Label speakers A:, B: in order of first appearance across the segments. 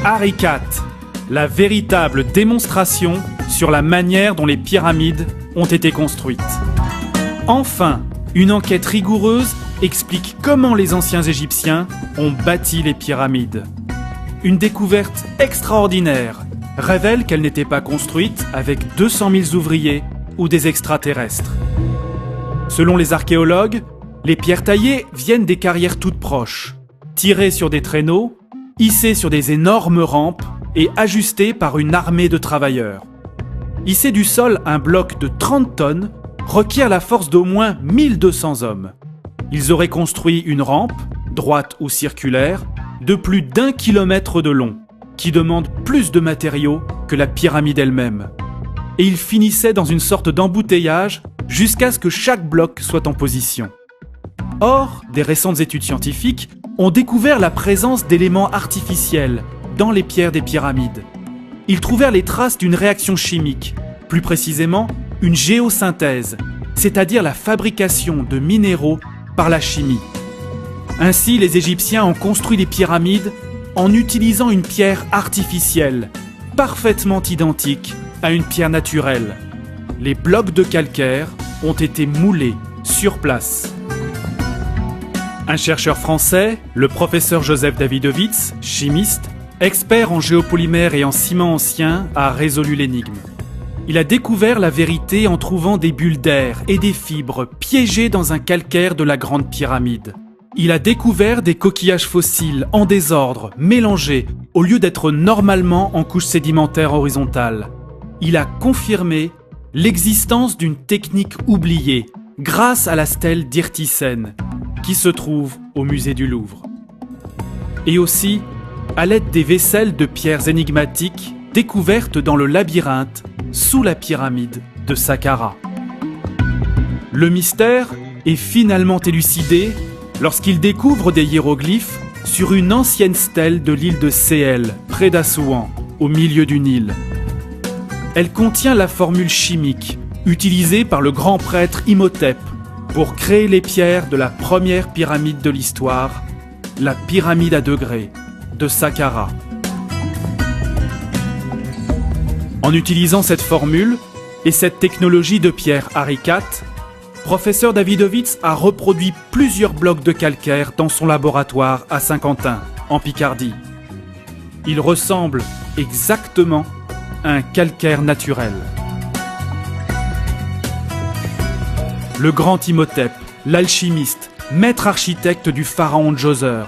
A: Harry IV, la véritable démonstration sur la manière dont les pyramides ont été construites. Enfin, une enquête rigoureuse explique comment les anciens Égyptiens ont bâti les pyramides. Une découverte extraordinaire révèle qu'elles n'étaient pas construites avec 200 000 ouvriers ou des extraterrestres. Selon les archéologues, les pierres taillées viennent des carrières toutes proches, tirées sur des traîneaux, hissées sur des énormes rampes et ajustées par une armée de travailleurs. Hisser du sol un bloc de 30 tonnes requiert la force d'au moins 1200 hommes. Ils auraient construit une rampe, droite ou circulaire, de plus d'1 kilomètre de long, qui demande plus de matériaux que la pyramide elle-même. Et ils finissaient dans une sorte d'embouteillage jusqu'à ce que chaque bloc soit en position. Or, des récentes études scientifiques ont découvert la présence d'éléments artificiels dans les pierres des pyramides. Ils trouvèrent les traces d'une réaction chimique, plus précisément une géosynthèse, c'est-à-dire la fabrication de minéraux par la chimie. Ainsi, les Égyptiens ont construit les pyramides en utilisant une pierre artificielle, parfaitement identique à une pierre naturelle. Les blocs de calcaire ont été moulés sur place. Un chercheur français, le professeur Joseph Davidovits, chimiste, expert en géopolymères et en ciment ancien, a résolu l'énigme. Il a découvert la vérité en trouvant des bulles d'air et des fibres piégées dans un calcaire de la Grande Pyramide. Il a découvert des coquillages fossiles en désordre, mélangés, au lieu d'être normalement en couche sédimentaire horizontale. Il a confirmé l'existence d'une technique oubliée grâce à la stèle d'Irtisen, qui se trouve au musée du Louvre. Et aussi, à l'aide des vaisselles de pierres énigmatiques découvertes dans le labyrinthe sous la pyramide de Saqqara. Le mystère est finalement élucidé lorsqu'il découvre des hiéroglyphes sur une ancienne stèle de l'île de Séhel, près d'Assouan, au milieu du Nil. Elle contient la formule chimique utilisée par le grand prêtre Imhotep pour créer les pierres de la première pyramide de l'histoire, la pyramide à degrés de Saqqara. En utilisant cette formule et cette technologie de pierre Harry IV, professeur Davidovits a reproduit plusieurs blocs de calcaire dans son laboratoire à Saint-Quentin, en Picardie. Il ressemble exactement à un calcaire naturel. Le grand Imhotep, l'alchimiste, maître architecte du pharaon Djoser,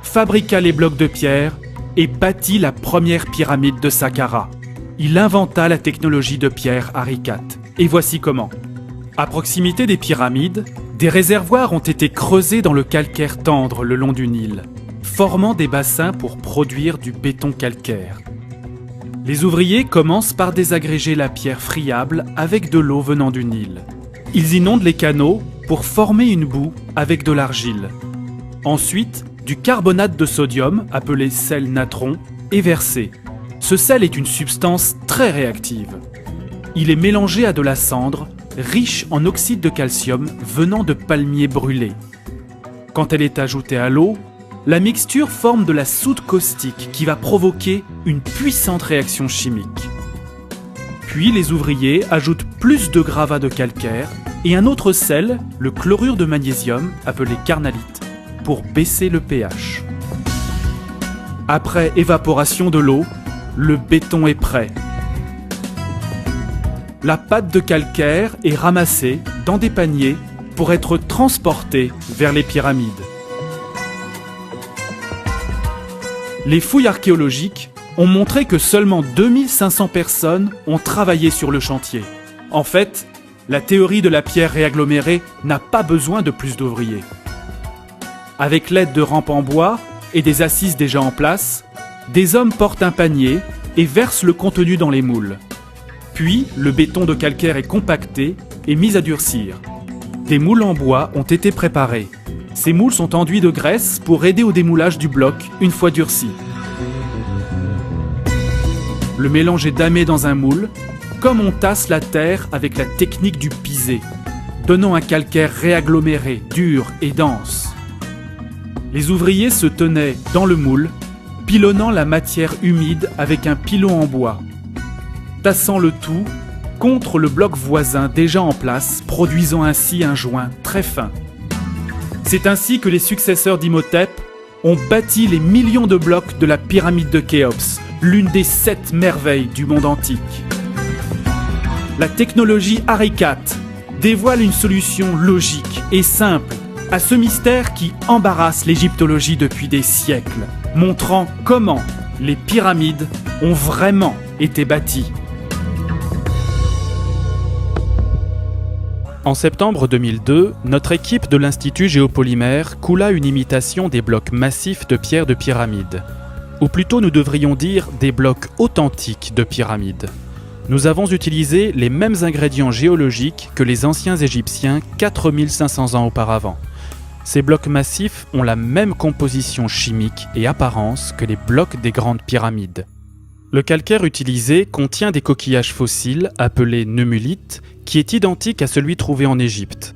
A: fabriqua les blocs de pierre et bâtit la première pyramide de Saqqara. Il inventa la technologie de pierre Harry IV. Et voici comment. À proximité des pyramides, des réservoirs ont été creusés dans le calcaire tendre le long du Nil, formant des bassins pour produire du béton calcaire. Les ouvriers commencent par désagréger la pierre friable avec de l'eau venant du Nil. Ils inondent les canaux pour former une boue avec de l'argile. Ensuite, du carbonate de sodium, appelé sel natron, est versé. Ce sel est une substance très réactive. Il est mélangé à de la cendre, riche en oxyde de calcium venant de palmiers brûlés. Quand elle est ajoutée à l'eau, la mixture forme de la soude caustique qui va provoquer une puissante réaction chimique. Puis les ouvriers ajoutent plus de gravats de calcaire et un autre sel, le chlorure de magnésium, appelé carnalite, pour baisser le pH. Après évaporation de l'eau, le béton est prêt. La pâte de calcaire est ramassée dans des paniers pour être transportée vers les pyramides. Les fouilles archéologiques ont montré que seulement 2500 personnes ont travaillé sur le chantier. En fait, la théorie de la pierre réagglomérée n'a pas besoin de plus d'ouvriers. Avec l'aide de rampes en bois et des assises déjà en place, des hommes portent un panier et versent le contenu dans les moules. Puis, le béton de calcaire est compacté et mis à durcir. Des moules en bois ont été préparés. Ces moules sont enduits de graisse pour aider au démoulage du bloc une fois durci. Le mélange est damé dans un moule, comme on tasse la terre avec la technique du pisé, donnant un calcaire réaggloméré, dur et dense. Les ouvriers se tenaient dans le moule, pilonnant la matière humide avec un pilon en bois, tassant le tout contre le bloc voisin déjà en place, produisant ainsi un joint très fin. C'est ainsi que les successeurs d'Imhotep ont bâti les millions de blocs de la pyramide de Khéops, l'une des 7 merveilles du monde antique. La technologie Arikat dévoile une solution logique et simple à ce mystère qui embarrasse l'égyptologie depuis des siècles, montrant comment les pyramides ont vraiment été bâties. En septembre 2002, notre équipe de l'Institut Géopolymère coula une imitation des blocs massifs de pierre de pyramide. Ou plutôt nous devrions dire des blocs authentiques de pyramide. Nous avons utilisé les mêmes ingrédients géologiques que les anciens Égyptiens 4500 ans auparavant. Ces blocs massifs ont la même composition chimique et apparence que les blocs des grandes pyramides. Le calcaire utilisé contient des coquillages fossiles appelés neumulites, qui est identique à celui trouvé en Égypte.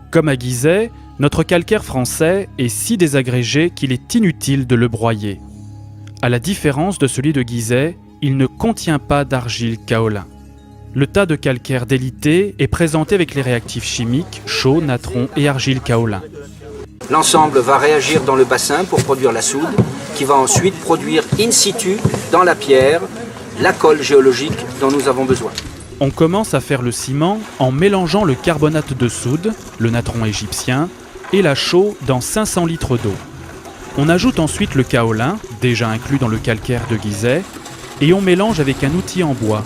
A: Comme à Gizeh, notre calcaire français est si désagrégé qu'il est inutile de le broyer. À la différence de celui de Gizeh, il ne contient pas d'argile kaolin. Le tas de calcaire délité est présenté avec les réactifs chimiques, chaux, natron et argile kaolin.
B: L'ensemble va réagir dans le bassin pour produire la soude, qui va ensuite produire in situ, dans la pierre, la colle géologique dont nous avons besoin.
A: On commence à faire le ciment en mélangeant le carbonate de soude, le natron égyptien, et la chaux dans 500 litres d'eau. On ajoute ensuite le kaolin, déjà inclus dans le calcaire de Gizeh, et on mélange avec un outil en bois.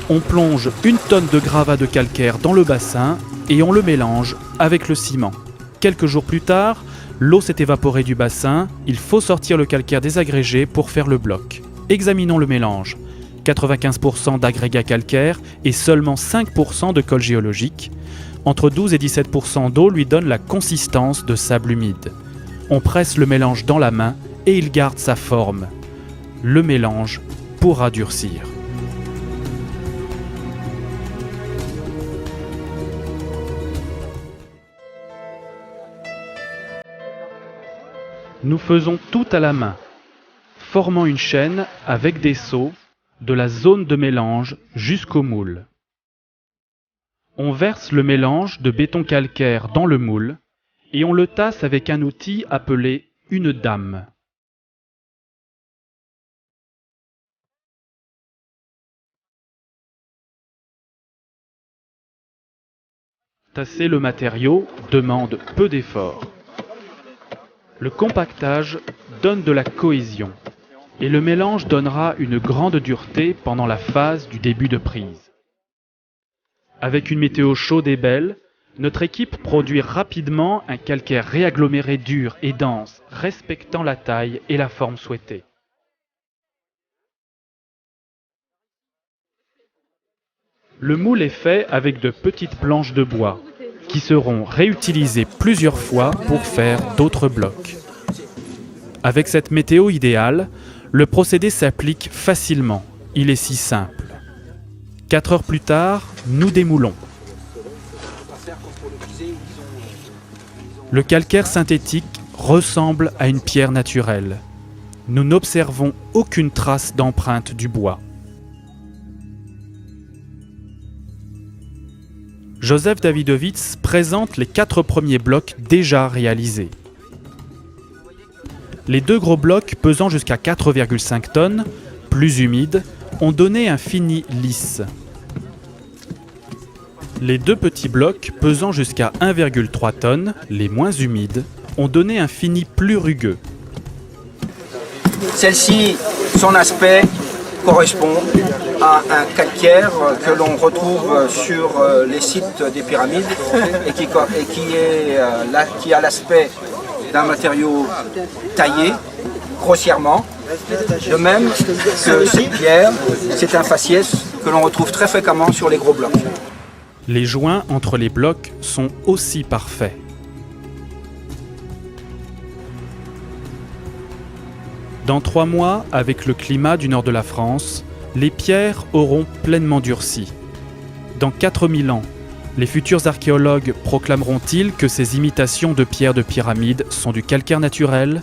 A: On plonge 1 tonne de gravats de calcaire dans le bassin et on le mélange avec le ciment. Quelques jours plus tard, l'eau s'est évaporée du bassin, il faut sortir le calcaire désagrégé pour faire le bloc. Examinons le mélange. 95% d'agrégat calcaire et seulement 5% de colle géologique. Entre 12 et 17% d'eau lui donne la consistance de sable humide. On presse le mélange dans la main et il garde sa forme. Le mélange pourra durcir. Nous faisons tout à la main, formant une chaîne avec des seaux de la zone de mélange jusqu'au moule. On verse le mélange de béton calcaire dans le moule et on le tasse avec un outil appelé une dame. Tasser le matériau demande peu d'efforts. Le compactage donne de la cohésion et le mélange donnera une grande dureté pendant la phase du début de prise. Avec une météo chaude et belle, notre équipe produit rapidement un calcaire réaggloméré dur et dense, respectant la taille et la forme souhaitée. Le moule est fait avec de petites planches de bois, qui seront réutilisées plusieurs fois pour faire d'autres blocs. Avec cette météo idéale, le procédé s'applique facilement, il est si simple. 4 heures plus tard, nous démoulons. Le calcaire synthétique ressemble à une pierre naturelle. Nous n'observons aucune trace d'empreinte du bois. Joseph Davidovits présente les 4 premiers blocs déjà réalisés. Les 2 gros blocs pesant jusqu'à 4,5 tonnes, plus humides, ont donné un fini lisse. Les 2 petits blocs pesant jusqu'à 1,3 tonnes, les moins humides, ont donné un fini plus rugueux.
B: Celle-ci, son aspect correspond à un calcaire que l'on retrouve sur les sites des pyramides et qui a l'aspect d'un matériau taillé grossièrement. De même que cette pierre, c'est un faciès que l'on retrouve très fréquemment sur les gros blocs.
A: Les joints entre les blocs sont aussi parfaits. Dans 3 mois, avec le climat du nord de la France, les pierres auront pleinement durci. Dans 4000 ans, Les futurs archéologues proclameront-ils que ces imitations de pierres de pyramide sont du calcaire naturel ?